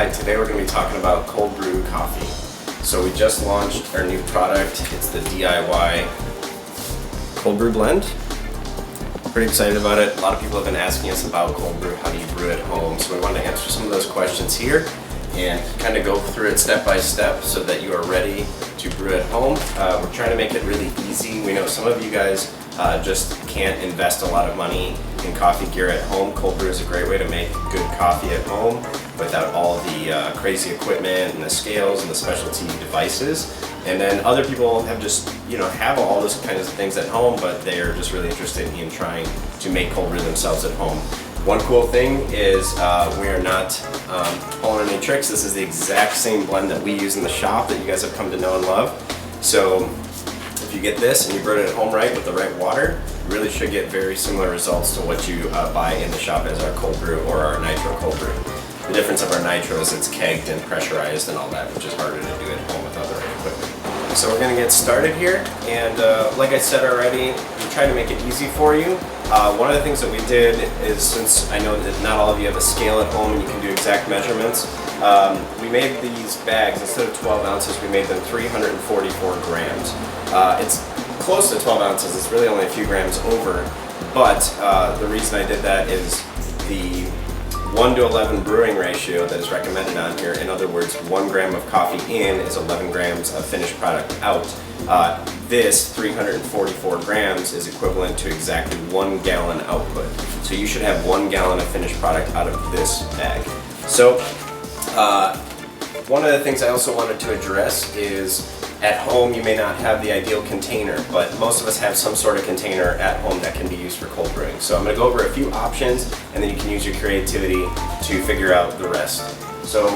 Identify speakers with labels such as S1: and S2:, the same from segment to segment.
S1: Hi, today we're going to be talking about cold brew coffee. So we just launched our new product. It's the DIY cold brew blend. Pretty excited about it. A lot of people have been asking us about cold brew. How do you brew at home? So we wanted to answer some of those questions here and kind of go through it step by step so that you are ready to brew at home. We're trying to make it really easy. We know some of you guys just can't invest a lot of money in coffee gear at home. Cold brew is a great way to make good coffee at home without all the crazy equipment and the scales and the specialty devices. And then other people have just, have all those kinds of things at home, but they're just really interested in trying to make cold brew themselves at home. One cool thing is we are not pulling any tricks. This is the exact same blend that we use in the shop that you guys have come to know and love. So if you get this and you brew it at home right with the right water, you really should get very similar results to what you buy in the shop as our cold brew or our nitro cold brew. The difference of our nitro is it's kegged and pressurized and all that, which is harder to do at home without the right equipment. So we're going to get started here, and like I said already, we try to make it easy for you. One of the things that we did is, since I know that not all of you have a scale at home and you can do exact measurements, we made these bags, instead of 12 ounces, we made them 344 grams. It's close to 12 ounces, it's really only a few grams over, but the reason I did that is the 1:11 brewing ratio that is recommended on here. In other words, 1 gram of coffee in is 11 grams of finished product out. This 344 grams is equivalent to exactly 1 gallon output. So you should have 1 gallon of finished product out of this bag. So one of the things I also wanted to address is at home you may not have the ideal container, but most of us have some sort of container at home that can be used for cold brewing. So I'm going to go over a few options and then you can use your creativity to figure out the rest. So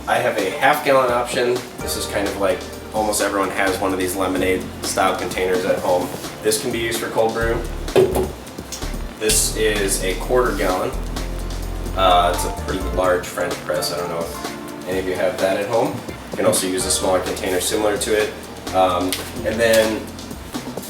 S1: I have a half-gallon option. This is kind of like almost everyone has one of these lemonade style containers at home. This can be used for cold brew. This is a 1/4 gallon. It's a pretty large French press. I don't know if any of you have that at home. You can also use a smaller container similar to it. And then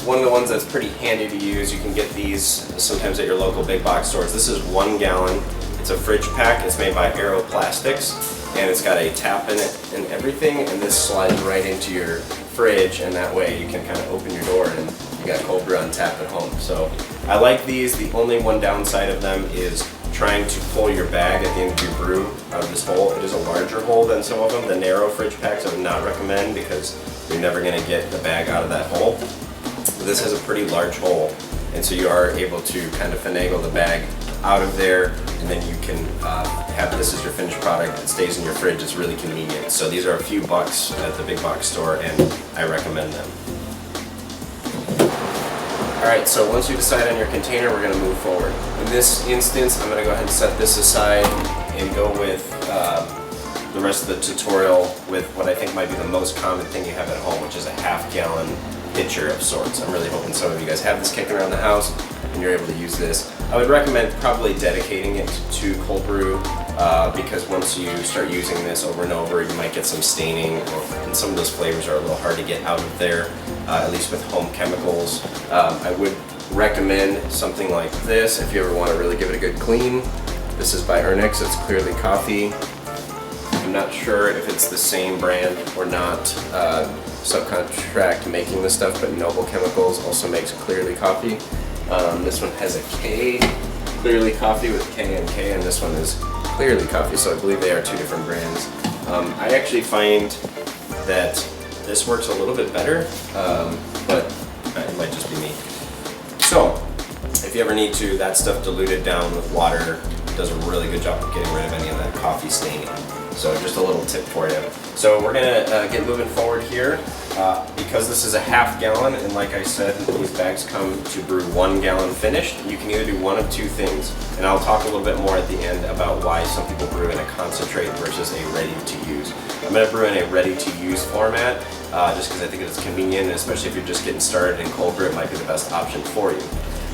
S1: one of the ones that's pretty handy to use, you can get these sometimes at your local big box stores. This is 1 gallon. It's a fridge pack. It's made by Aero Plastics, and it's got a tap in it and everything, and this slides right into your fridge, and that way you can kind of open your door and you got cold brew on tap at home. So I like these. The only one downside of them is trying to pull your bag at the end of your brew out of this hole. It is a larger hole than some of them. The narrow fridge packs I would not recommend because you're never going to get the bag out of that hole. This has a pretty large hole, and so you are able to kind of finagle the bag out of there, and then you can have this as your finished product. It stays in your fridge. It's really convenient. So these are a few bucks at the big box store, and I recommend them. Alright, so once you decide on your container, we're going to move forward. In this instance, I'm going to go ahead and set this aside and go with the rest of the tutorial with what I think might be the most common thing you have at home, which is a half-gallon pitcher of sorts. I'm really hoping some of you guys have this kicking around the house and you're able to use this. I would recommend probably dedicating it to cold brew because once you start using this over and over, you might get some staining, and some of those flavors are a little hard to get out of there, at least with home chemicals. I would recommend something like this if you ever want to really give it a good clean. This is by Ernix. It's Clearly Coffee. I'm not sure if it's the same brand or not. Subcontract making this stuff, but Noble Chemicals also makes Clearly Coffee. This one has a K, Clearly Coffee with K and K, and this one is Clearly Coffee, so I believe they are two different brands. I actually find that this works a little bit better, but it might just be me. So, if you ever need to, that stuff diluted down with water does a really good job of getting rid of any of that coffee staining. So just a little tip for you. So we're gonna get moving forward here. Because this is a half-gallon, and like I said, these bags come to brew 1 gallon finished. You can either do one of two things, and I'll talk a little bit more at the end about why some people brew in a concentrate versus a ready-to-use. I'm going to brew in a ready-to-use format just because I think it's convenient, and especially if you're just getting started in cold brew, it might be the best option for you.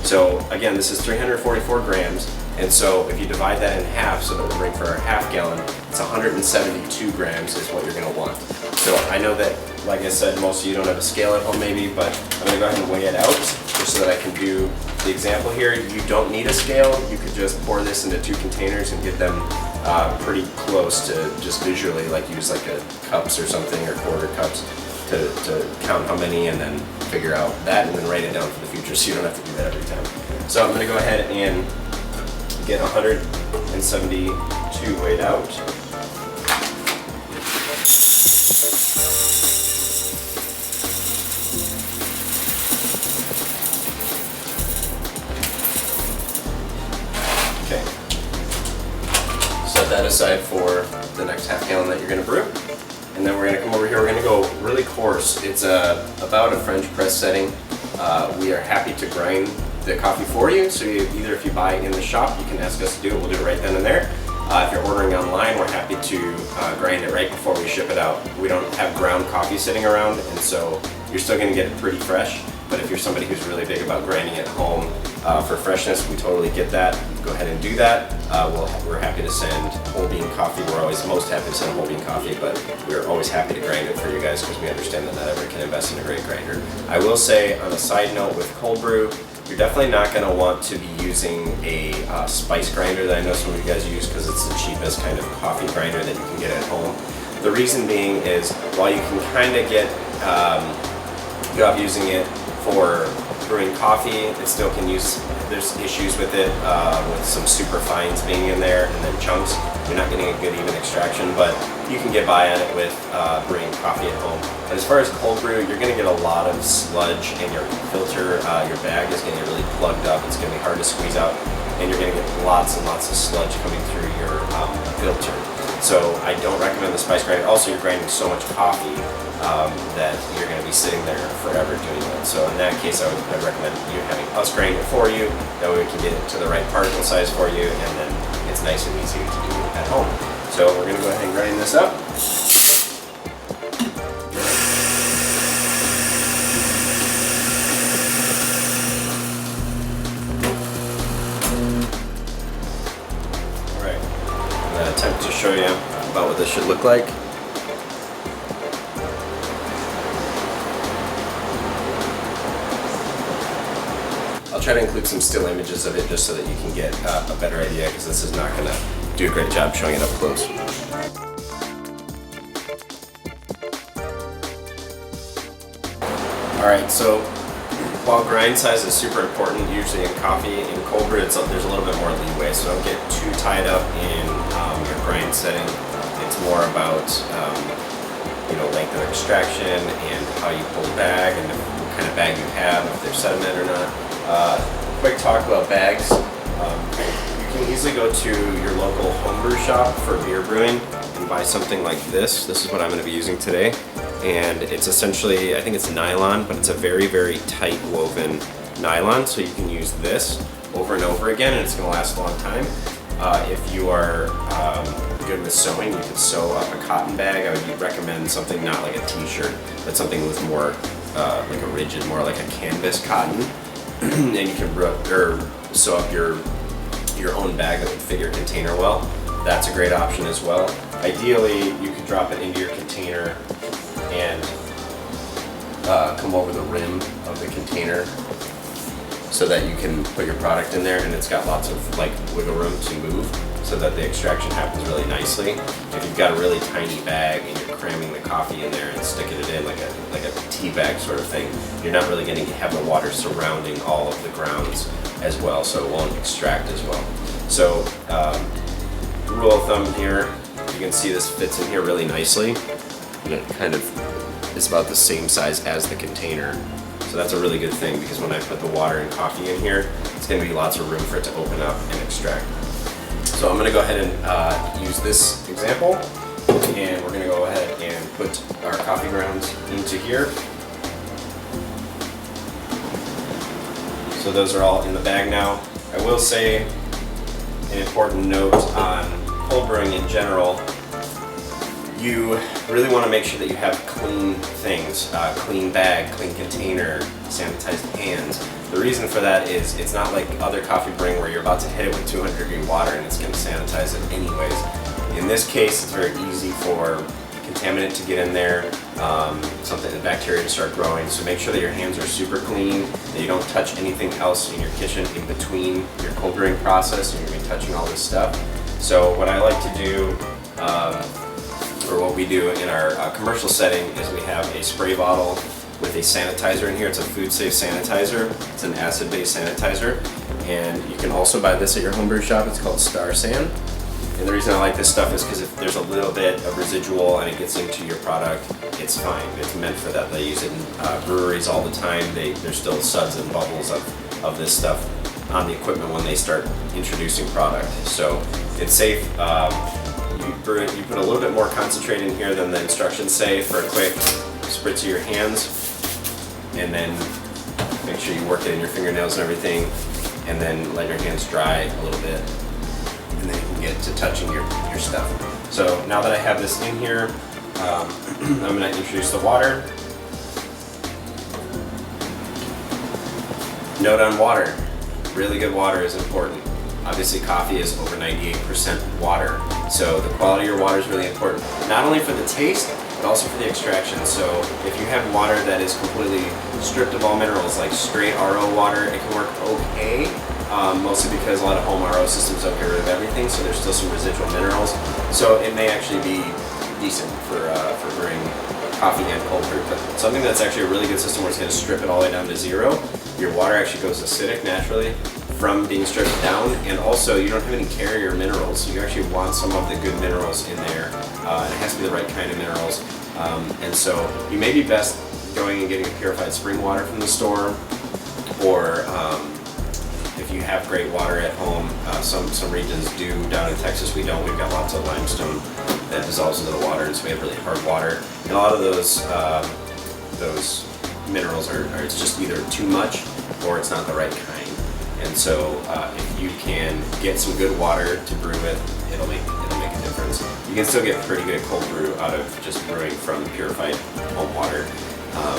S1: So again, this is 344 grams, and so if you divide that in half so that we're bring for our half-gallon, it's 172 grams is what you're going to want. So I know that, like I said, most of you don't have a scale at home maybe, but I'm going to go ahead and weigh it out just so that I can do the example here, you don't need a scale. You could just pour this into 2 containers and get them pretty close to just visually, like use like a cups or something, or quarter cups to count how many, and then figure out that and then write it down for the future so you don't have to do that every time. So I'm going to go ahead and get 172 weighed out. Okay. Set that aside for the next half gallon that you're going to brew. And then we're going to come over here, we're going to go really coarse. It's about a French press setting. We are happy to grind the coffee for you, so either if you buy in the shop, you can ask us to do it, we'll do it right then and there. If you're ordering online, we're happy to grind it right before we ship it out. We don't have ground coffee sitting around, and so you're still going to get it pretty fresh. But if you're somebody who's really big about grinding at home for freshness, we totally get that. Go ahead and do that. We're happy to send whole bean coffee. We're always most happy to send whole bean coffee, but we're always happy to grind it for you guys because we understand that not everyone can invest in a great grinder. I will say, on a side note, with cold brew, you're definitely not going to want to be using a spice grinder that I know some of you guys use because it's the cheapest kind of coffee grinder that you can get at home. The reason being is, while you can kind of get off using it for brewing coffee, it still can use, there's issues with it, with some super fines being in there and then chunks. You're not getting a good even extraction, but you can get by on it with brewing coffee at home. But as far as cold brew, you're going to get a lot of sludge, and your filter, your bag is going to get really plugged up. It's going to be hard to squeeze out, and you're going to get lots and lots of sludge coming through your filter. So I don't recommend the spice grinder. Also, you're grinding so much coffee that you're going to be sitting there forever doing that. So in that case, I'd recommend you having us grind it for you. That way we can get it to the right particle size for you, and then it's nice and easy to do at home. So we're going to go ahead and grind this up. Alright, I'm going to attempt to show you about what this should look like. I'll try to include some still images of it just so that you can get a better idea, because this is not going to do a great job showing it up close. Alright, so while grind size is super important usually in coffee, in cold brew there's a little bit more leeway, so don't get too tied up in your grind setting. It's more about length of extraction and how you pull the bag, and what kind of bag you have, if there's sediment or not. Quick talk about bags. You can easily go to your local homebrew shop for beer brewing and buy something like this. This is what I'm going to be using today, and it's essentially, I think it's nylon, but it's a very, very tight woven nylon, so you can use this over and over again, and it's going to last a long time. If you are good with sewing, you can sew up a cotton bag. I would recommend something not like a t-shirt, but something with more like a rigid, more like a canvas cotton. And you can sew up your own bag that would fit your container well. That's a great option as well. Ideally, you could drop it into your container and come over the rim of the container so that you can put your product in there, and it's got lots of wiggle room to move so that the extraction happens really nicely. If you've got a really tiny bag and you're cramming the coffee in there and sticking it in like a tea bag sort of thing, you're not really going to have the water surrounding all of the grounds as well, so it won't extract as well. So rule of thumb here, you can see this fits in here really nicely, and it kind of is about the same size as the container. So that's a really good thing, because when I put the water and coffee in here, it's going to be lots of room for it to open up and extract. So I'm going to go ahead and use this example, and we're going to go ahead and put our coffee grounds into here. So those are all in the bag now. I will say an important note on cold brewing in general. You really want to make sure that you have clean things, clean bag, clean container, sanitized hands. The reason for that is it's not like other coffee brewing where you're about to hit it with 200-degree water and it's going to sanitize it anyways. In this case, it's very easy for contaminant to get in there, something, the bacteria to start growing. So make sure that your hands are super clean, that you don't touch anything else in your kitchen in between your cold brewing process, and you're gonna be touching all this stuff. So what I like to do, or what we do in our commercial setting, is we have a spray bottle with a sanitizer in here. It's a food safe sanitizer. It's an acid-based sanitizer. And you can also buy this at your homebrew shop. It's called Star San. And the reason I like this stuff is because if there's a little bit of residual and it gets into your product, it's fine. It's meant for that. They use it in breweries all the time. There's still suds and bubbles of this stuff on the equipment when they start introducing product. So it's safe. You brew it, you put a little bit more concentrate in here than the instructions say for a quick spritz of your hands, and then make sure you work it in your fingernails and everything, and then let your hands dry a little bit, and then you can get to touching your stuff. So now that I have this in here, I'm going to introduce the water. Note on water, really good water is important. Obviously coffee is over 98% water, so the quality of your water is really important, not only for the taste, but also for the extraction. So if you have water that is completely stripped of all minerals, like straight RO water, it can work okay, mostly because a lot of home RO systems don't get rid of everything, so there's still some residual minerals. So it may actually be decent for brewing coffee and cold brew, but something that's actually a really good system where it's going to strip it all the way down to zero. Your water actually goes acidic naturally from being stripped down, and also you don't have any carrier minerals. You actually want some of the good minerals in there, and it has to be the right kind of minerals. And so you may be best going and getting a purified spring water from the store, or if you have great water at home, some regions do. Down in Texas we don't. We've got lots of limestone that dissolves into the water, and so we have really hard water. And a lot of those minerals are it's just either too much or it's not the right kind. And so if you can get some good water to brew with, it'll make a difference. You can still get pretty good cold brew out of just brewing from purified home water.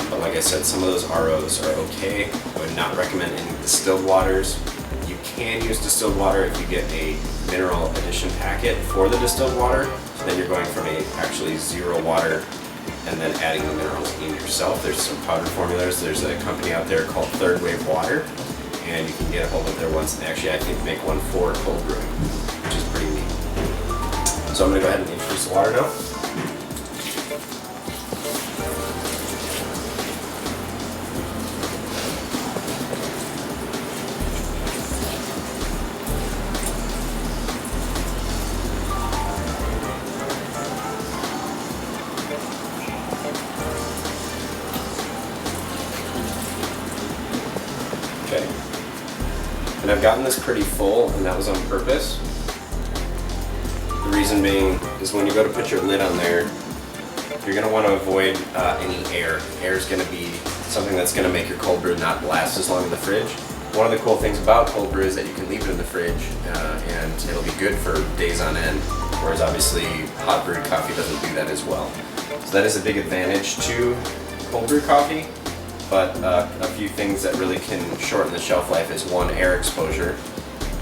S1: But like I said, some of those ROs are okay. I would not recommend any distilled waters. You can use distilled water if you get a mineral addition packet for the distilled water. So then you're going from a actually zero water and then adding the minerals in yourself. There's some powder formulas. There's a company out there called Third Wave Water, and you can get a hold of their ones, and actually I think make one for cold brewing, which is pretty neat. So I'm going to go ahead and introduce the water now. Okay. And I've gotten this pretty full, and that was on purpose. The reason being is when you go to put your lid on there, you're going to want to avoid any air. Air is going to be something that's going to make your cold brew not last as long in the fridge. One of the cool things about cold brew is that you can leave it in the fridge and it'll be good for days on end, whereas obviously hot brewed coffee doesn't do that as well. So that is a big advantage to cold brew coffee. But a few things that really can shorten the shelf life is one, air exposure.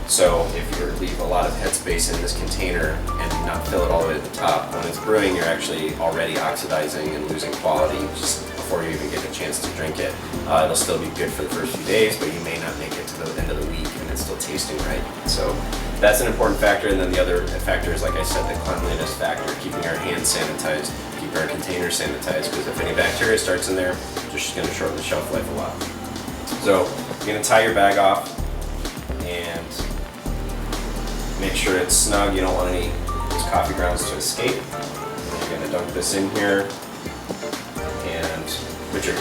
S1: So if you leave a lot of headspace in this container and not fill it all the way to the top, when it's brewing you're actually already oxidizing and losing quality just before you even get a chance to drink it. It'll still be good for the first few days, but you may not make it to the end of the week and it's still tasting right. So that's an important factor, and then the other factor is, like I said, the cleanliness factor, keeping our hands sanitized, keeping our containers sanitized, because if any bacteria starts in there, it's just going to shorten the shelf life a lot. So you're going to tie your bag off and make sure it's snug. You don't want any of those coffee grounds to escape. And then you're going to dunk this in here and put your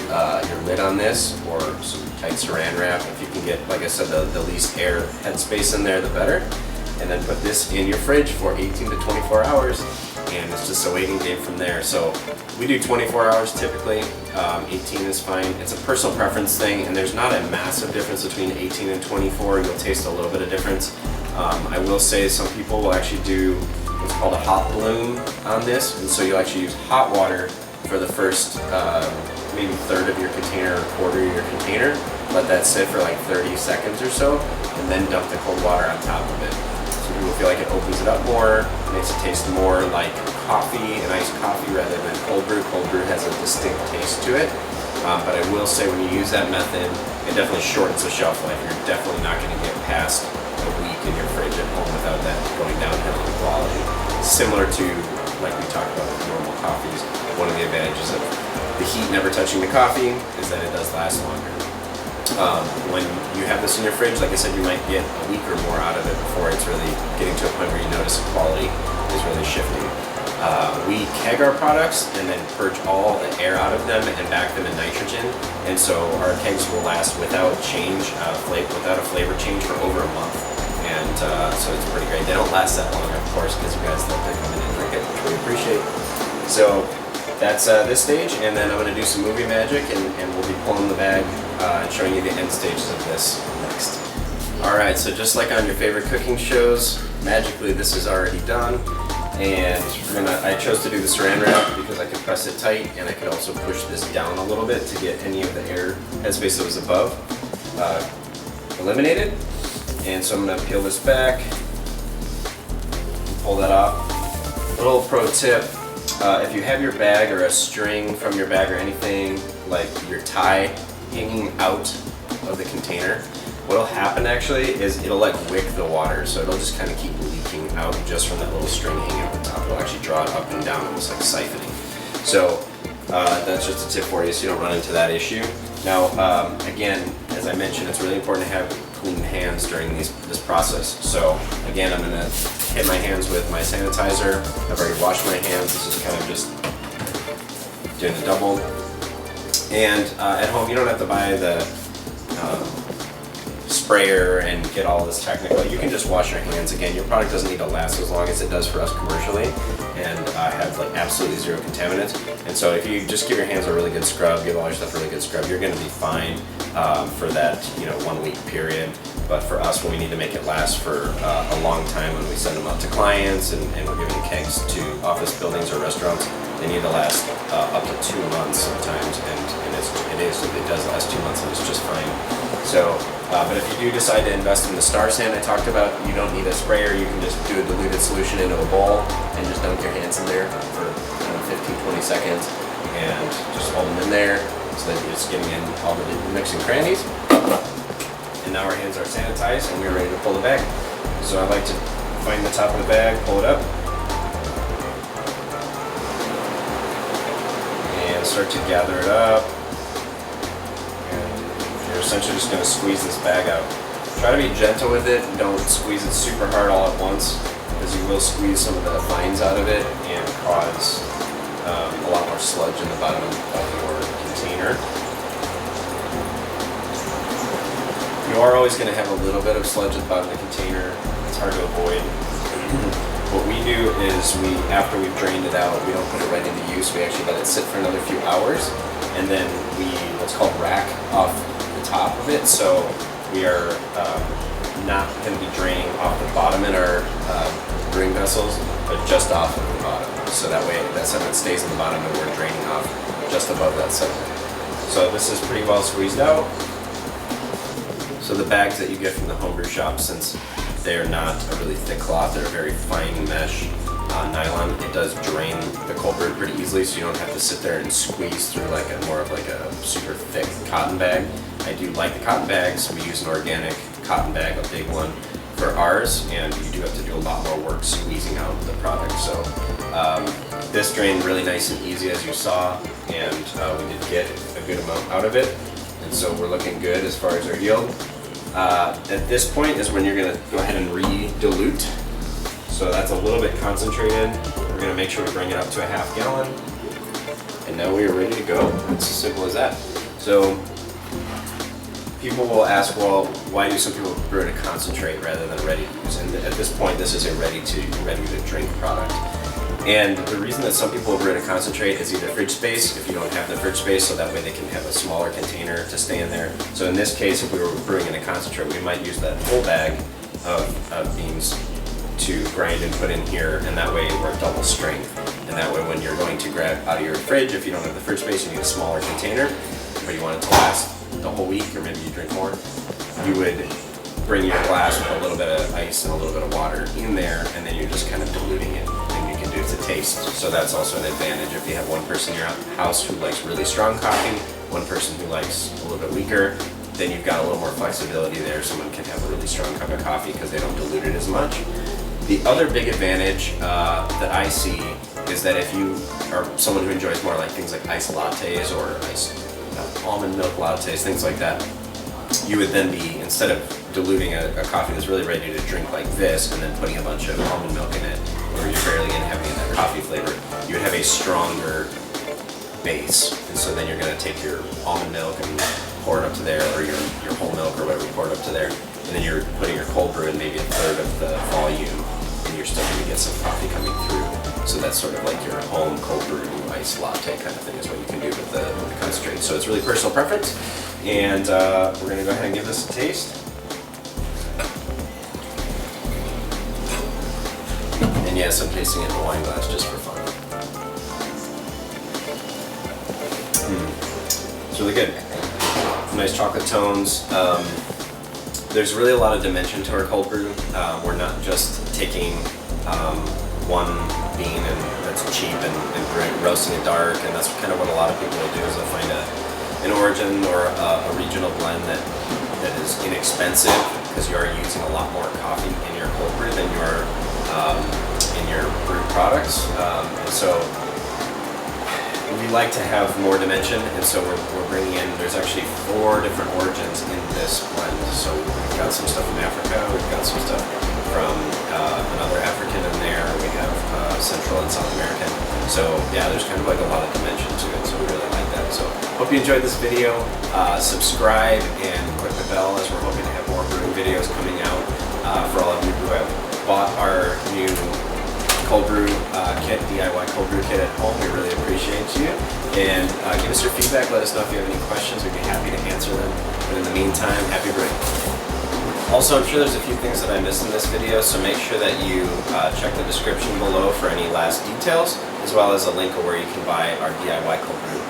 S1: lid on this, or some tight saran wrap. If you can get, like I said, the least air headspace in there, the better. And then put this in your fridge for 18 to 24 hours, and it's just a waiting game from there. So we do 24 hours typically. 18 is fine. It's a personal preference thing, and there's not a massive difference between 18 and 24. You'll taste a little bit of difference. I will say some people will actually do what's called a hot bloom on this, and so you'll actually use hot water for the first maybe third of your container or quarter of your container. Let that sit for like 30 seconds or so, and then dump the cold water on top of it. So people feel like it opens it up more, makes it taste more like coffee, an iced coffee rather than cold brew. Cold brew has a distinct taste to it. But I will say when you use that method, it definitely shortens the shelf life. You're definitely not going to get past a week in your fridge at home without that going downhill in quality. Similar to, like we talked about with normal coffees, one of the advantages of the heat never touching the coffee is that it does last longer. When you have this in your fridge, like I said, you might get a week or more out of it before it's really getting to a point where you notice the quality is really shifting. We keg our products and then purge all the air out of them and back them in nitrogen, and so our kegs will last without change, without a flavor change for over a month, and so it's pretty great. They don't last that long, of course, because you guys love to come in and drink it, which we appreciate. So that's this stage, and then I'm going to do some movie magic, and we'll be pulling the bag and showing you the end stages of this next. Alright, so just like on your favorite cooking shows, magically this is already done, and I chose to do the saran wrap because I could press it tight, and I could also push this down a little bit to get any of the air headspace that was above eliminated. And so I'm going to peel this back, pull that off. Little pro tip. If you have your bag or a string from your bag or anything like your tie hanging out of the container, what'll happen actually is it'll like wick the water, so it'll just kind of keep leaking out just from that little string hanging at the top. It'll actually draw it up and down, almost like siphoning. So that's just a tip for you so you don't run into that issue. Now, again, as I mentioned, it's really important to have clean hands during this process. So again, I'm going to hit my hands with my sanitizer. I've already washed my hands. This is kind of just doing a double. And at home, you don't have to buy the sprayer and get all this technical. You can just wash your hands. Again, your product doesn't need to last as long as it does for us commercially, and have like absolutely zero contaminants. And so if you just give your hands a really good scrub, give all your stuff a really good scrub, you're going to be fine for that 1 week period. But for us, when we need to make it last for a long time, when we send them out to clients and we're giving kegs to office buildings or restaurants, they need to last up to 2 months sometimes, and it does last 2 months, and it's just fine. So, but if you do decide to invest in the Star Sand I talked about, you don't need a sprayer. You can just do a diluted solution into a bowl and just dunk your hands in there for 15-20 seconds and just hold them in there so that you're just getting in all the nooks and crannies. And now our hands are sanitized and we're ready to pull the bag. So I like to find the top of the bag, pull it up, and start to gather it up. You're essentially just going to squeeze this bag out. Try to be gentle with it, and don't squeeze it super hard all at once, because you will squeeze some of the fines out of it and cause a lot more sludge in the bottom of your container. You are always going to have a little bit of sludge at the bottom of the container. It's hard to avoid. What we do is after we've drained it out, we don't put it right into use. We actually let it sit for another few hours, and then we what's called rack off top of it, so we are not going to be draining off the bottom in our brewing vessels, but just off of the bottom. So that way that sediment stays in the bottom and we're draining off just above that sediment. So this is pretty well squeezed out. So the bags that you get from the homebrew shop, since they're not a really thick cloth, they're a very fine mesh nylon, it does drain the cold brew pretty easily, so you don't have to sit there and squeeze through like a super thick cotton bag. I do like the cotton bags. We use an organic cotton bag, a big one, for ours, and you do have to do a lot more work squeezing out the product. So this drained really nice and easy, as you saw, and we did get a good amount out of it, and so we're looking good as far as our yield. At this point is when you're going to go ahead and re-dilute. So that's a little bit concentrated. We're going to make sure we bring it up to a half gallon, and now we are ready to go. It's as simple as that. So people will ask, well, why do some people brew it to concentrate rather than ready to use? And at this point, this is a ready to drink product. And the reason that some people brew it to concentrate is either fridge space, if you don't have the fridge space, so that way they can have a smaller container to stay in there. So in this case, if we were brewing in a concentrate, we might use that whole bag of beans to grind and put in here, and that way we're double strength. And that way when you're going to grab out of your fridge, if you don't have the fridge space, you need a smaller container, but you want it to last the whole week, or maybe you drink more, you would bring your glass with a little bit of ice and a little bit of water in there, and then you're just kind of diluting it, and you can do it to taste. So that's also an advantage if you have one person in your house who likes really strong coffee, one person who likes a little bit weaker, then you've got a little more flexibility there. Someone can have a really strong cup of coffee because they don't dilute it as much. The other big advantage that I see is that if you are someone who enjoys more like things like iced lattes or iced almond milk lattes, things like that, you would then be, instead of diluting a coffee that's really ready to drink like this and then putting a bunch of almond milk in it, or you're barely going to have any of that coffee flavor, you would have a stronger base. And so then you're going to take your almond milk and pour it up to there, or your whole milk or whatever, you pour it up to there, and then you're putting your cold brew in maybe a third of the volume, and you're still going to get some coffee coming through. So that's sort of like your home cold brew iced latte kind of thing is what you can do with the concentrate. So it's really personal preference, and we're going to go ahead and give this a taste. And yes, I'm tasting it in a wine glass just for fun. It's really good. Nice chocolate tones. There's really a lot of dimension to our cold brew. We're not just taking one bean and that's cheap and roasting it dark, and that's kind of what a lot of people will do is they'll find an origin or a regional blend that is inexpensive because you are using a lot more coffee in your cold brew than you are in your brewed products. And so we like to have more dimension, and so we're bringing in, there's actually 4 different origins in this blend. So we've got some stuff from Africa, we've got some stuff from another African in there, we have Central and South American. So yeah, there's kind of like a lot of dimension to it, so we really like that. So hope you enjoyed this video. Subscribe and click the bell, as we're hoping to have more brewing videos coming out. For all of you who have bought our new cold brew kit, DIY cold brew kit at home, we really appreciate you. And give us your feedback, let us know if you have any questions, we'd be happy to answer them. But in the meantime, happy brewing. Also, I'm sure there's a few things that I missed in this video, so make sure that you check the description below for any last details, as well as a link where you can buy our DIY cold brew